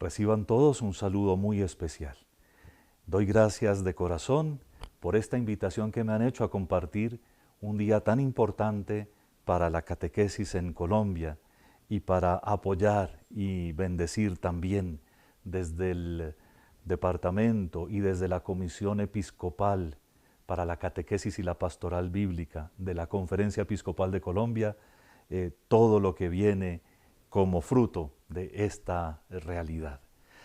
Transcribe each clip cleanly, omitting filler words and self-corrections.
Reciban todos un saludo muy especial. Doy gracias de corazón por esta invitación que me han hecho a compartir un día tan importante para la catequesis en Colombia y para apoyar y bendecir también desde el departamento y desde la Comisión Episcopal para la Catequesis y la Pastoral Bíblica de la Conferencia Episcopal de Colombia, todo lo que viene como fruto de esta realidad.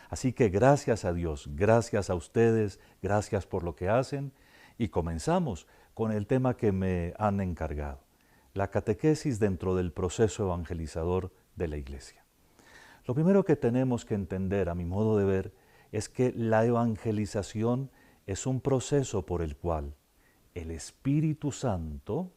Así que gracias a Dios, gracias a ustedes, gracias por lo que hacen y comenzamos con el tema que me han encargado, la catequesis dentro del proceso evangelizador de la Iglesia. Lo primero que tenemos que entender, a mi modo de ver, es que la evangelización es un proceso por el cual el Espíritu Santo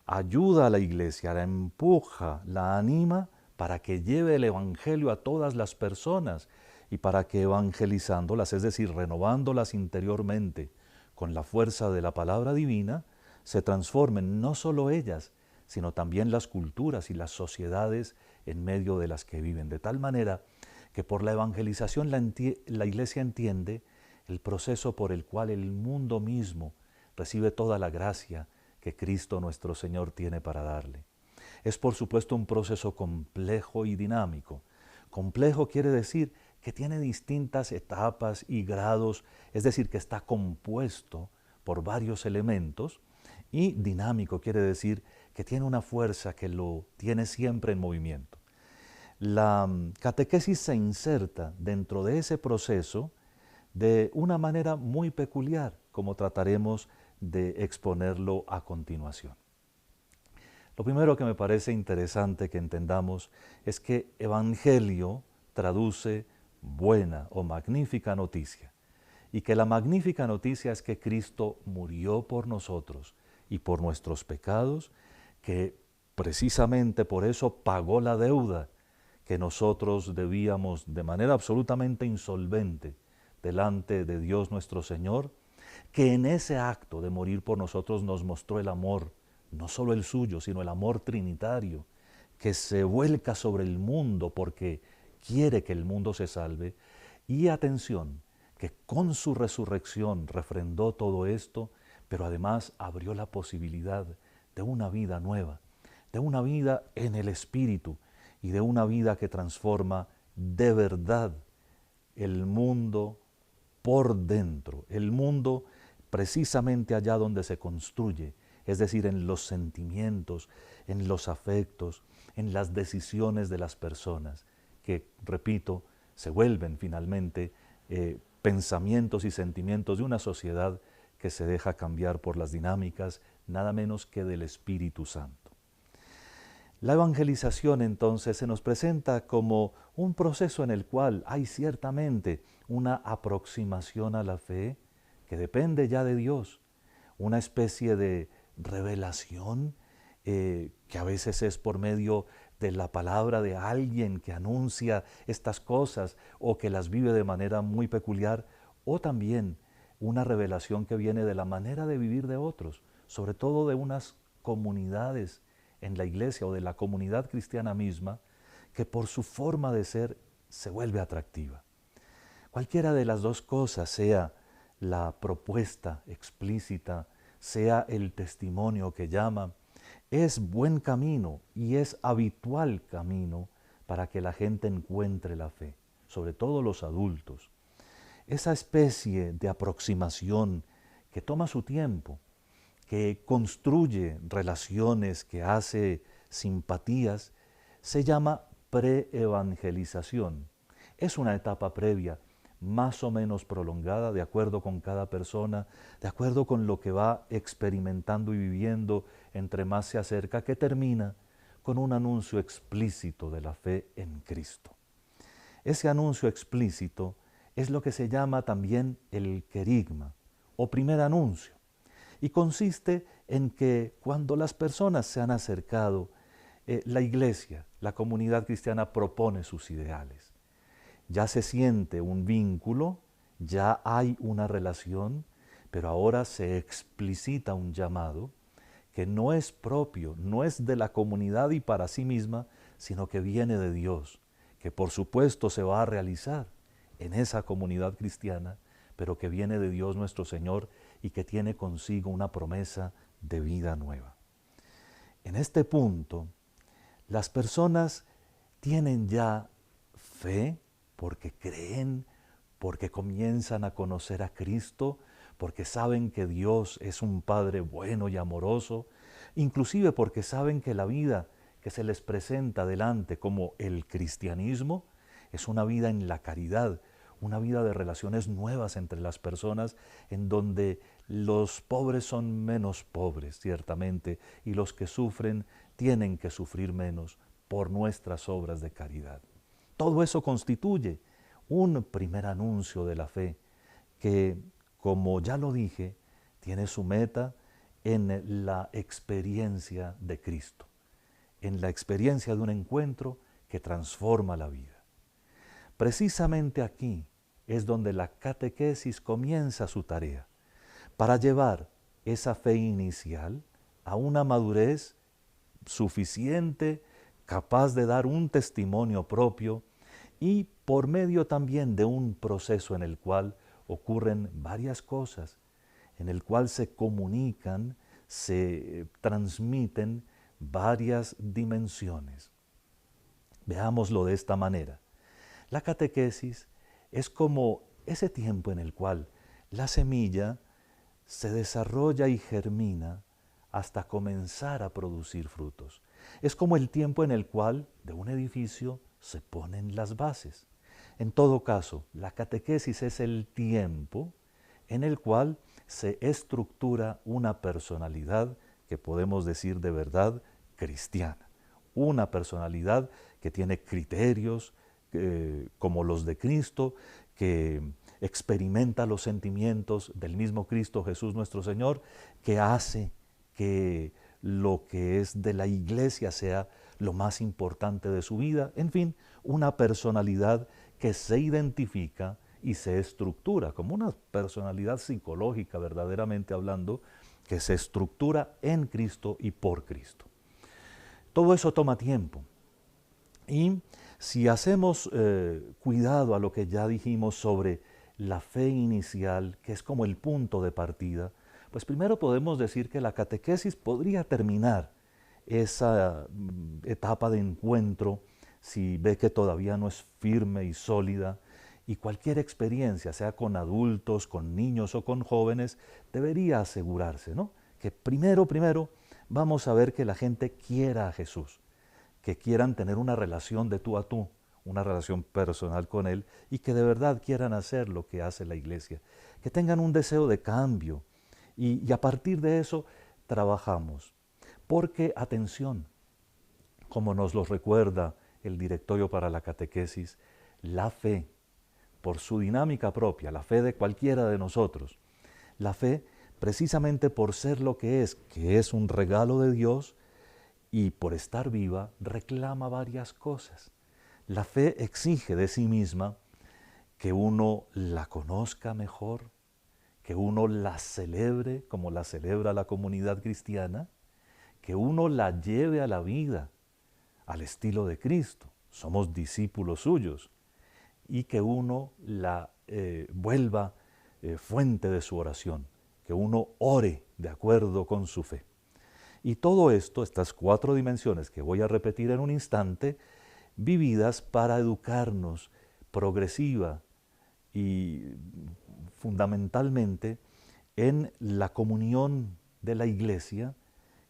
ayuda a la Iglesia, la empuja, la anima para que lleve el Evangelio a todas las personas y para que evangelizándolas, es decir, renovándolas interiormente con la fuerza de la palabra divina, se transformen no solo ellas, sino también las culturas y las sociedades en medio de las que viven. De tal manera que por la evangelización la Iglesia entiende el proceso por el cual el mundo mismo recibe toda la gracia que Cristo nuestro Señor tiene para darle. Es por supuesto un proceso complejo y dinámico. Complejo quiere decir que tiene distintas etapas y grados, es decir, que está compuesto por varios elementos, y dinámico quiere decir que tiene una fuerza que lo tiene siempre en movimiento. La catequesis se inserta dentro de ese proceso de una manera muy peculiar, como trataremos de exponerlo a continuación. Lo primero que me parece interesante que entendamos es que evangelio traduce buena o magnífica noticia, y que la magnífica noticia es que Cristo murió por nosotros y por nuestros pecados, que precisamente por eso pagó la deuda que nosotros debíamos de manera absolutamente insolvente delante de Dios nuestro Señor, que en ese acto de morir por nosotros nos mostró el amor, no solo el suyo, sino el amor trinitario, que se vuelca sobre el mundo porque quiere que el mundo se salve. Y atención, que con su resurrección refrendó todo esto, pero además abrió la posibilidad de una vida nueva, de una vida en el Espíritu y de una vida que transforma de verdad el mundo por dentro, el mundo precisamente allá donde se construye, es decir, en los sentimientos, en los afectos, en las decisiones de las personas, que, repito, se vuelven finalmente pensamientos y sentimientos de una sociedad que se deja cambiar por las dinámicas nada menos que del Espíritu Santo. La evangelización entonces se nos presenta como un proceso en el cual hay ciertamente una aproximación a la fe que depende ya de Dios, una especie de revelación que a veces es por medio de la palabra de alguien que anuncia estas cosas o que las vive de manera muy peculiar, o también una revelación que viene de la manera de vivir de otros, sobre todo de unas comunidades en la iglesia o de la comunidad cristiana misma, que por su forma de ser se vuelve atractiva. Cualquiera de las dos cosas, sea la propuesta explícita, sea el testimonio que llama, es buen camino y es habitual camino para que la gente encuentre la fe, sobre todo los adultos. Esa especie de aproximación que toma su tiempo, que construye relaciones, que hace simpatías, se llama preevangelización. Es una etapa previa, más o menos prolongada, de acuerdo con cada persona, de acuerdo con lo que va experimentando y viviendo entre más se acerca, que termina con un anuncio explícito de la fe en Cristo. Ese anuncio explícito es lo que se llama también el querigma, o primer anuncio, y consiste en que cuando las personas se han acercado, la iglesia, la comunidad cristiana propone sus ideales. Ya se siente un vínculo, ya hay una relación, pero ahora se explicita un llamado que no es propio, no es de la comunidad y para sí misma, sino que viene de Dios, que por supuesto se va a realizar en esa comunidad cristiana, pero que viene de Dios nuestro Señor y que tiene consigo una promesa de vida nueva. En este punto, las personas tienen ya fe porque creen, porque comienzan a conocer a Cristo, porque saben que Dios es un Padre bueno y amoroso, inclusive porque saben que la vida que se les presenta delante como el cristianismo es una vida en la caridad, una vida de relaciones nuevas entre las personas, en donde los pobres son menos pobres, ciertamente, y los que sufren tienen que sufrir menos por nuestras obras de caridad. Todo eso constituye un primer anuncio de la fe que, como ya lo dije, tiene su meta en la experiencia de Cristo, en la experiencia de un encuentro que transforma la vida. Precisamente aquí es donde la catequesis comienza su tarea, para llevar esa fe inicial a una madurez suficiente, capaz de dar un testimonio propio y por medio también de un proceso en el cual ocurren varias cosas, en el cual se comunican, se transmiten varias dimensiones. Veámoslo de esta manera. La catequesis es como ese tiempo en el cual la semilla se desarrolla y germina hasta comenzar a producir frutos. Es como el tiempo en el cual de un edificio se ponen las bases. En todo caso, la catequesis es el tiempo en el cual se estructura una personalidad que podemos decir de verdad cristiana. Una personalidad que tiene criterios como los de Cristo, que experimenta los sentimientos del mismo Cristo Jesús nuestro Señor, que hace que lo que es de la iglesia sea lo más importante de su vida. En fin, una personalidad que se identifica y se estructura como una personalidad psicológica, verdaderamente hablando, que se estructura en Cristo y por Cristo. Todo eso toma tiempo. Y si hacemos cuidado a lo que ya dijimos sobre la fe inicial, que es como el punto de partida, pues primero podemos decir que la catequesis podría terminar esa etapa de encuentro si ve que todavía no es firme y sólida, y cualquier experiencia, sea con adultos, con niños o con jóvenes, debería asegurarse, ¿no? Que primero vamos a ver que la gente quiera a Jesús, que quieran tener una relación de tú a tú, una relación personal con Él, y que de verdad quieran hacer lo que hace la Iglesia, que tengan un deseo de cambio, y a partir de eso trabajamos. Porque, atención, como nos lo recuerda el Directorio para la Catequesis, la fe, por su dinámica propia, la fe de cualquiera de nosotros, la fe, precisamente por ser lo que es un regalo de Dios, y por estar viva, reclama varias cosas. La fe exige de sí misma que uno la conozca mejor, que uno la celebre como la celebra la comunidad cristiana, que uno la lleve a la vida al estilo de Cristo, somos discípulos suyos, y que uno la vuelva fuente de su oración, que uno ore de acuerdo con su fe. Y todo esto, estas 4 dimensiones que voy a repetir en un instante, vividas para educarnos progresiva y fundamentalmente en la comunión de la Iglesia,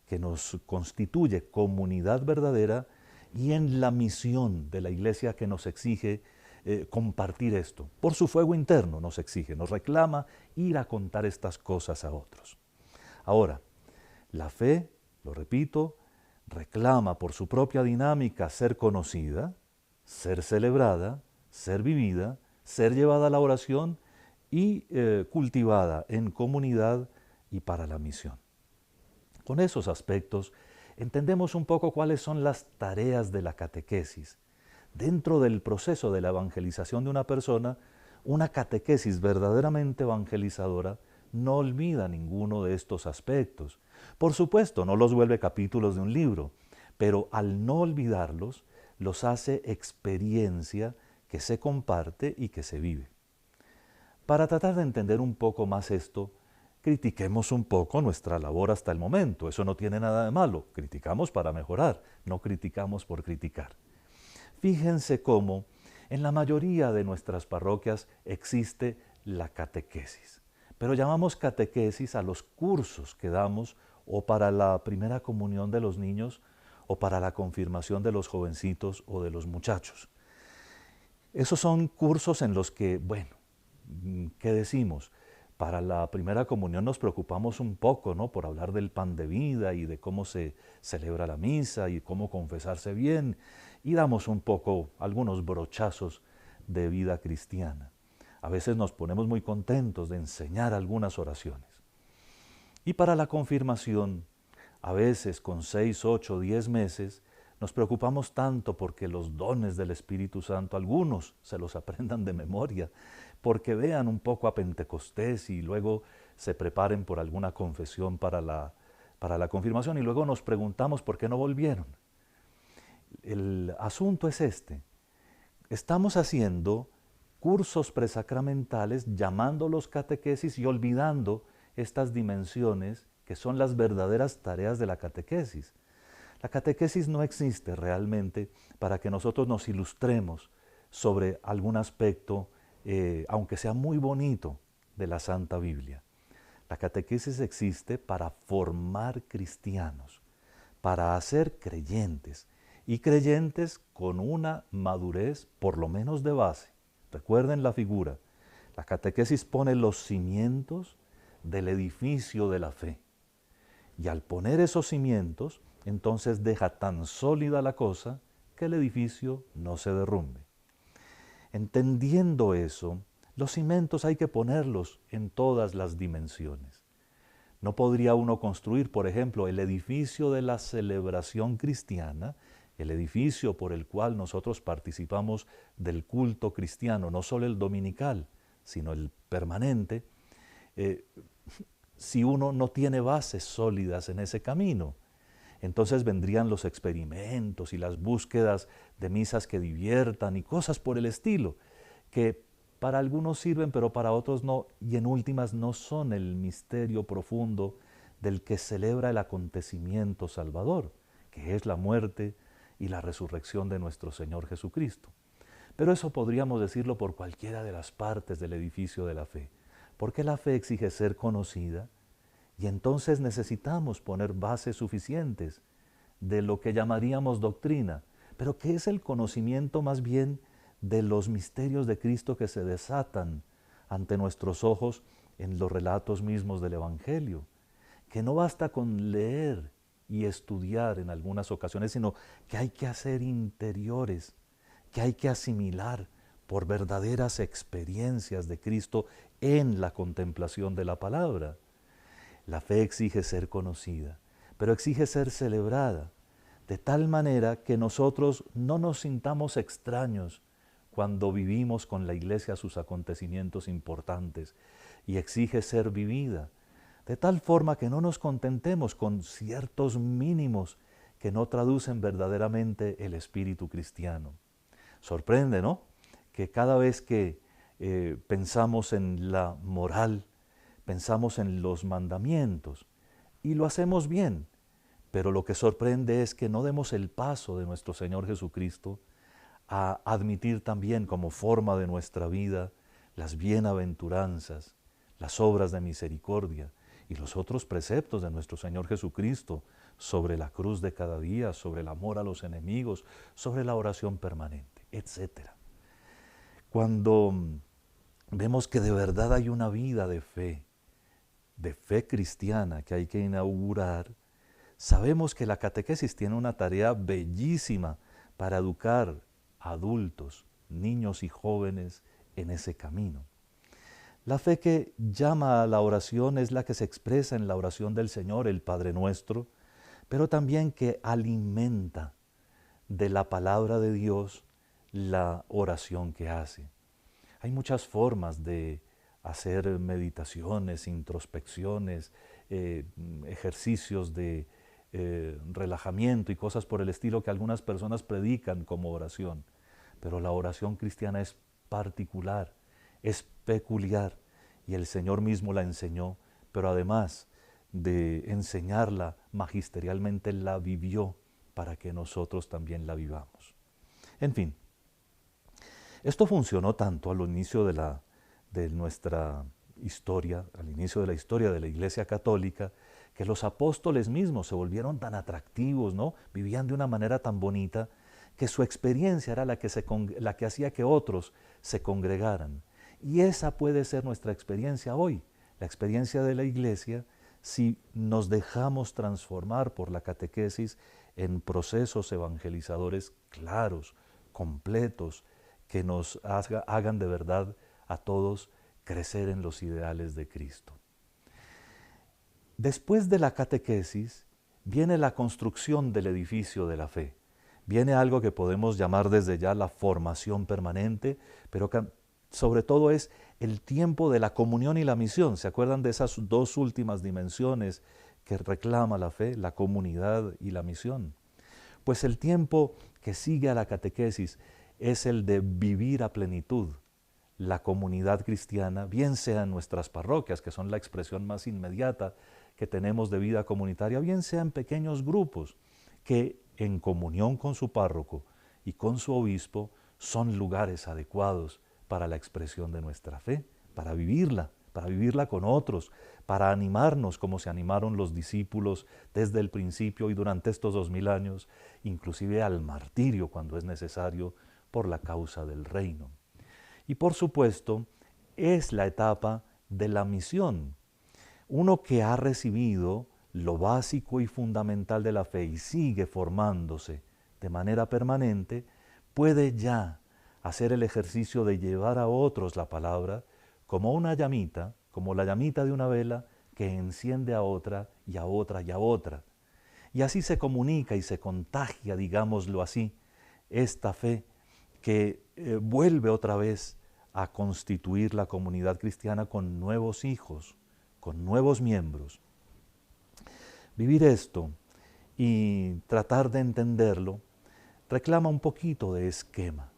que nos constituye comunidad verdadera, y en la misión de la Iglesia que nos exige compartir esto. Por su fuego interno nos exige, nos reclama ir a contar estas cosas a otros. Ahora, la fe, lo repito, reclama por su propia dinámica ser conocida, ser celebrada, ser vivida, ser llevada a la oración y cultivada en comunidad y para la misión. Con esos aspectos entendemos un poco cuáles son las tareas de la catequesis. Dentro del proceso de la evangelización de una persona, una catequesis verdaderamente evangelizadora no olvida ninguno de estos aspectos. Por supuesto, no los vuelve capítulos de un libro, pero al no olvidarlos, los hace experiencia que se comparte y que se vive. Para tratar de entender un poco más esto, critiquemos un poco nuestra labor hasta el momento. Eso no tiene nada de malo. Criticamos para mejorar, no criticamos por criticar. Fíjense cómo en la mayoría de nuestras parroquias existe la catequesis. Pero llamamos catequesis a los cursos que damos o para la primera comunión de los niños o para la confirmación de los jovencitos o de los muchachos. Esos son cursos en los que, bueno, ¿qué decimos? Para la primera comunión nos preocupamos un poco, ¿no? Por hablar del pan de vida y de cómo se celebra la misa y cómo confesarse bien, y damos un poco algunos brochazos de vida cristiana. A veces nos ponemos muy contentos de enseñar algunas oraciones. Y para la confirmación, a veces con 6, 8, 10 meses, nos preocupamos tanto porque los dones del Espíritu Santo, algunos se los aprendan de memoria, porque vean un poco a Pentecostés y luego se preparen por alguna confesión para la confirmación y luego nos preguntamos por qué no volvieron. El asunto es este. Estamos haciendo cursos presacramentales llamándolos catequesis y olvidando estas dimensiones que son las verdaderas tareas de la catequesis. La catequesis no existe realmente para que nosotros nos ilustremos sobre algún aspecto, aunque sea muy bonito, de la Santa Biblia. La catequesis existe para formar cristianos, para hacer creyentes, y creyentes con una madurez por lo menos de base. Recuerden la figura. La catequesis pone los cimientos del edificio de la fe. Y al poner esos cimientos, entonces deja tan sólida la cosa que el edificio no se derrumbe. Entendiendo eso, los cimientos hay que ponerlos en todas las dimensiones. No podría uno construir, por ejemplo, el edificio de la celebración cristiana, el edificio por el cual nosotros participamos del culto cristiano, no solo el dominical, sino el permanente, si uno no tiene bases sólidas en ese camino. Entonces vendrían los experimentos y las búsquedas de misas que diviertan y cosas por el estilo, que para algunos sirven pero para otros no, y en últimas no son el misterio profundo del que celebra el acontecimiento salvador, que es la muerte y la resurrección de nuestro Señor Jesucristo. Pero eso podríamos decirlo por cualquiera de las partes del edificio de la fe, porque la fe exige ser conocida y entonces necesitamos poner bases suficientes de lo que llamaríamos doctrina, pero que es el conocimiento más bien de los misterios de Cristo que se desatan ante nuestros ojos en los relatos mismos del Evangelio, que no basta con leer y estudiar en algunas ocasiones, sino que hay que hacer interiores, que hay que asimilar por verdaderas experiencias de Cristo en la contemplación de la palabra. La fe exige ser conocida, pero exige ser celebrada, de tal manera que nosotros no nos sintamos extraños cuando vivimos con la Iglesia sus acontecimientos importantes, y exige ser vivida, de tal forma que no nos contentemos con ciertos mínimos que no traducen verdaderamente el espíritu cristiano. Sorprende, ¿no?, que cada vez que pensamos en la moral, pensamos en los mandamientos, y lo hacemos bien, pero lo que sorprende es que no demos el paso de nuestro Señor Jesucristo a admitir también como forma de nuestra vida las bienaventuranzas, las obras de misericordia y los otros preceptos de nuestro Señor Jesucristo sobre la cruz de cada día, sobre el amor a los enemigos, sobre la oración permanente, etc. Cuando vemos que de verdad hay una vida de fe cristiana que hay que inaugurar, sabemos que la catequesis tiene una tarea bellísima para educar a adultos, niños y jóvenes en ese camino. La fe que llama a la oración es la que se expresa en la oración del Señor, el Padre Nuestro, pero también que alimenta de la palabra de Dios la oración que hace. Hay muchas formas de hacer meditaciones, introspecciones, ejercicios de relajamiento y cosas por el estilo que algunas personas predican como oración. Pero la oración cristiana es particular, es peculiar, y el Señor mismo la enseñó, pero además de enseñarla magisterialmente, la vivió para que nosotros también la vivamos. En fin, esto funcionó tanto al inicio de nuestra historia, al inicio de la historia de la Iglesia Católica, que los apóstoles mismos se volvieron tan atractivos, ¿no? Vivían de una manera tan bonita que su experiencia era la que hacía que otros se congregaran. Y esa puede ser nuestra experiencia hoy, la experiencia de la Iglesia, si nos dejamos transformar por la catequesis en procesos evangelizadores claros, completos, que nos hagan de verdad a todos crecer en los ideales de Cristo. Después de la catequesis viene la construcción del edificio de la fe. Viene algo que podemos llamar desde ya la formación permanente, pero que sobre todo es el tiempo de la comunión y la misión. ¿Se acuerdan de esas dos últimas dimensiones que reclama la fe, la comunidad y la misión? Pues el tiempo que sigue a la catequesis es el de vivir a plenitud la comunidad cristiana, bien sea en nuestras parroquias, que son la expresión más inmediata que tenemos de vida comunitaria, bien sea en pequeños grupos, que en comunión con su párroco y con su obispo son lugares adecuados para la expresión de nuestra fe, para vivirla con otros, para animarnos como se animaron los discípulos desde el principio y durante estos 2000 años, inclusive al martirio cuando es necesario por la causa del reino. Y por supuesto, es la etapa de la misión. Uno que ha recibido lo básico y fundamental de la fe y sigue formándose de manera permanente, puede ya hacer el ejercicio de llevar a otros la palabra como una llamita, como la llamita de una vela que enciende a otra y a otra y a otra. Y así se comunica y se contagia, digámoslo así, esta fe que vuelve otra vez a constituir la comunidad cristiana con nuevos hijos, con nuevos miembros. Vivir esto y tratar de entenderlo reclama un poquito de esquema.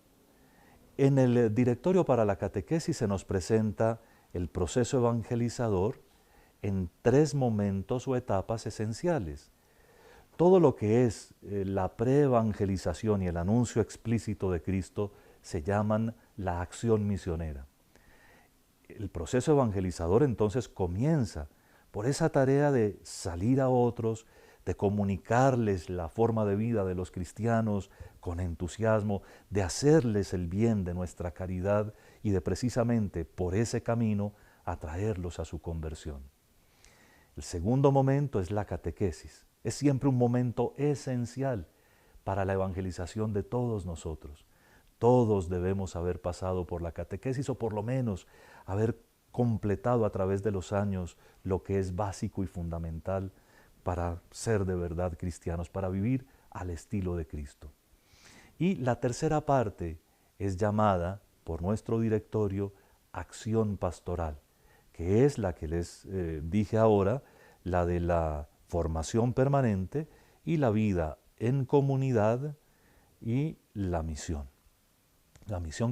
En el Directorio para la Catequesis se nos presenta el proceso evangelizador en 3 momentos o etapas esenciales. Todo lo que es la preevangelización y el anuncio explícito de Cristo se llaman la acción misionera. El proceso evangelizador entonces comienza por esa tarea de salir a otros, de comunicarles la forma de vida de los cristianos con entusiasmo, de hacerles el bien de nuestra caridad y de precisamente por ese camino atraerlos a su conversión. El segundo momento es la catequesis. Es siempre un momento esencial para la evangelización de todos nosotros. Todos debemos haber pasado por la catequesis o por lo menos haber completado a través de los años lo que es básico y fundamental para ser de verdad cristianos, para vivir al estilo de Cristo. Y la tercera parte es llamada por nuestro directorio acción pastoral, que es la que les dije ahora, la de la formación permanente y la vida en comunidad y la misión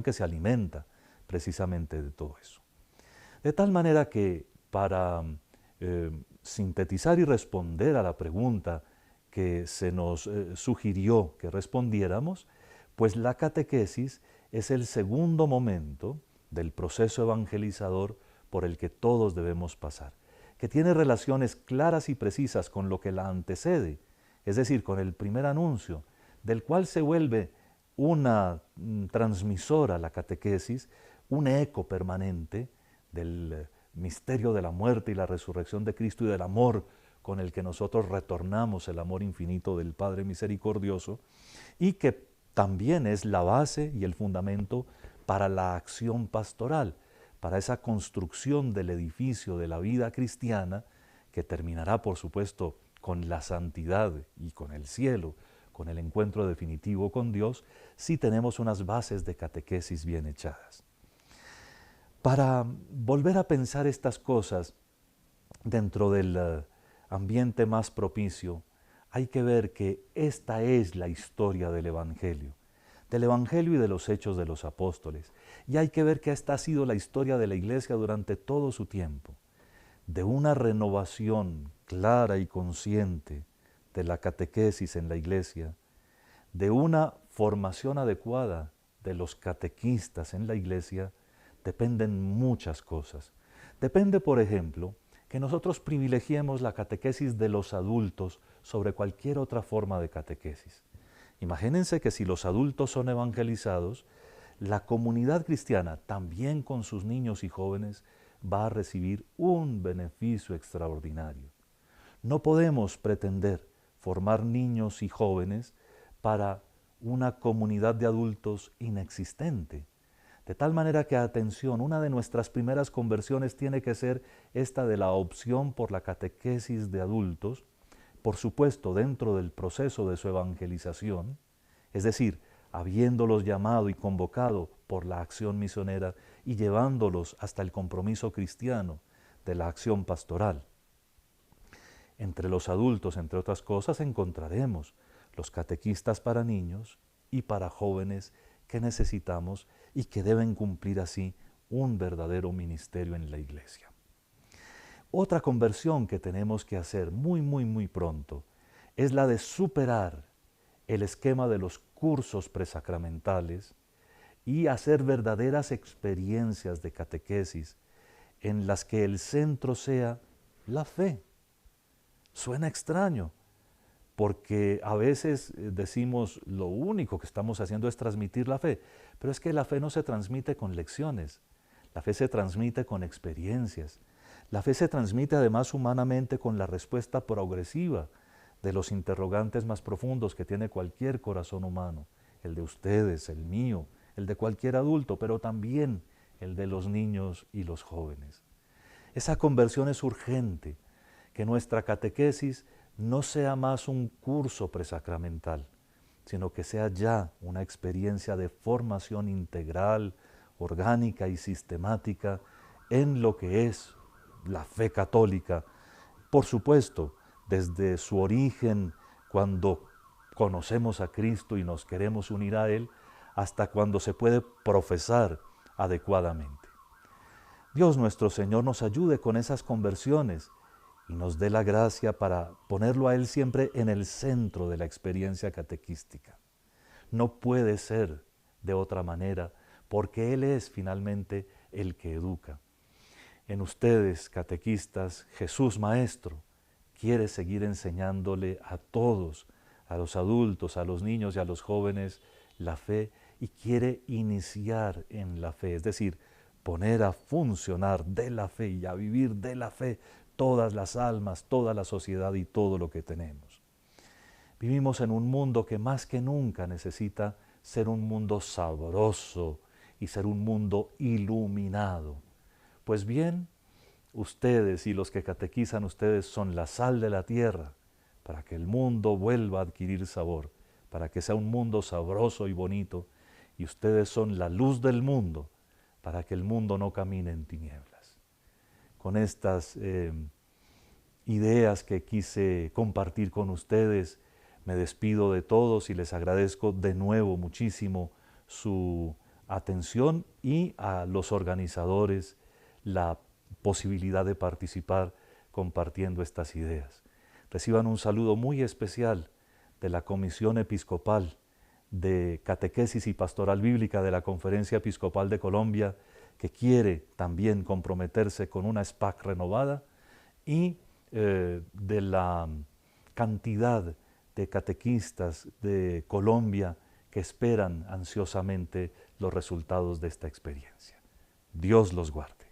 que se alimenta precisamente de todo eso. De tal manera que para sintetizar y responder a la pregunta que se nos sugirió que respondiéramos, pues la catequesis es el segundo momento del proceso evangelizador por el que todos debemos pasar, que tiene relaciones claras y precisas con lo que la antecede, es decir, con el primer anuncio, del cual se vuelve una transmisora, la catequesis, un eco permanente del misterio de la muerte y la resurrección de Cristo y del amor con el que nosotros retornamos el amor infinito del Padre misericordioso, y que también es la base y el fundamento para la acción pastoral, para esa construcción del edificio de la vida cristiana que terminará, por supuesto, con la santidad y con el cielo, con el encuentro definitivo con Dios, si tenemos unas bases de catequesis bien echadas. Para volver a pensar estas cosas dentro del ambiente más propicio, hay que ver que esta es la historia del Evangelio y de los Hechos de los Apóstoles. Y hay que ver que esta ha sido la historia de la Iglesia durante todo su tiempo, de una renovación clara y consciente de la catequesis en la Iglesia, de una formación adecuada de los catequistas en la Iglesia, dependen muchas cosas. Depende, por ejemplo, que nosotros privilegiemos la catequesis de los adultos sobre cualquier otra forma de catequesis. Imagínense que si los adultos son evangelizados, la comunidad cristiana, también con sus niños y jóvenes, va a recibir un beneficio extraordinario. No podemos pretender formar niños y jóvenes para una comunidad de adultos inexistente. De tal manera que, atención, una de nuestras primeras conversiones tiene que ser esta de la opción por la catequesis de adultos, por supuesto dentro del proceso de su evangelización, es decir, habiéndolos llamado y convocado por la acción misionera y llevándolos hasta el compromiso cristiano de la acción pastoral. Entre los adultos, entre otras cosas, encontraremos los catequistas para niños y para jóvenes que necesitamos y que deben cumplir así un verdadero ministerio en la Iglesia. Otra conversión que tenemos que hacer muy pronto es la de superar el esquema de los cursos presacramentales y hacer verdaderas experiencias de catequesis en las que el centro sea la fe. Suena extraño, porque a veces decimos lo único que estamos haciendo es transmitir la fe, pero es que la fe no se transmite con lecciones, la fe se transmite con experiencias, la fe se transmite además humanamente con la respuesta progresiva de los interrogantes más profundos que tiene cualquier corazón humano, el de ustedes, el mío, el de cualquier adulto, pero también el de los niños y los jóvenes. Esa conversión es urgente, que nuestra catequesis no sea más un curso presacramental, sino que sea ya una experiencia de formación integral, orgánica y sistemática en lo que es la fe católica. Por supuesto, desde su origen, cuando conocemos a Cristo y nos queremos unir a Él, hasta cuando se puede profesar adecuadamente. Dios nuestro Señor nos ayude con esas conversiones y nos dé la gracia para ponerlo a Él siempre en el centro de la experiencia catequística. No puede ser de otra manera, porque Él es finalmente el que educa. En ustedes, catequistas, Jesús Maestro quiere seguir enseñándole a todos, a los adultos, a los niños y a los jóvenes, la fe, y quiere iniciar en la fe, es decir, poner a funcionar de la fe y a vivir de la fe todas las almas, toda la sociedad y todo lo que tenemos. Vivimos en un mundo que más que nunca necesita ser un mundo sabroso y ser un mundo iluminado. Pues bien, ustedes y los que catequizan ustedes son la sal de la tierra para que el mundo vuelva a adquirir sabor, para que sea un mundo sabroso y bonito, y ustedes son la luz del mundo para que el mundo no camine en tinieblas. Con estas ideas que quise compartir con ustedes, me despido de todos y les agradezco de nuevo muchísimo su atención y a los organizadores la posibilidad de participar compartiendo estas ideas. Reciban un saludo muy especial de la Comisión Episcopal de Catequesis y Pastoral Bíblica de la Conferencia Episcopal de Colombia, que quiere también comprometerse con una SPAC renovada, y de la cantidad de catequistas de Colombia que esperan ansiosamente los resultados de esta experiencia. Dios los guarde.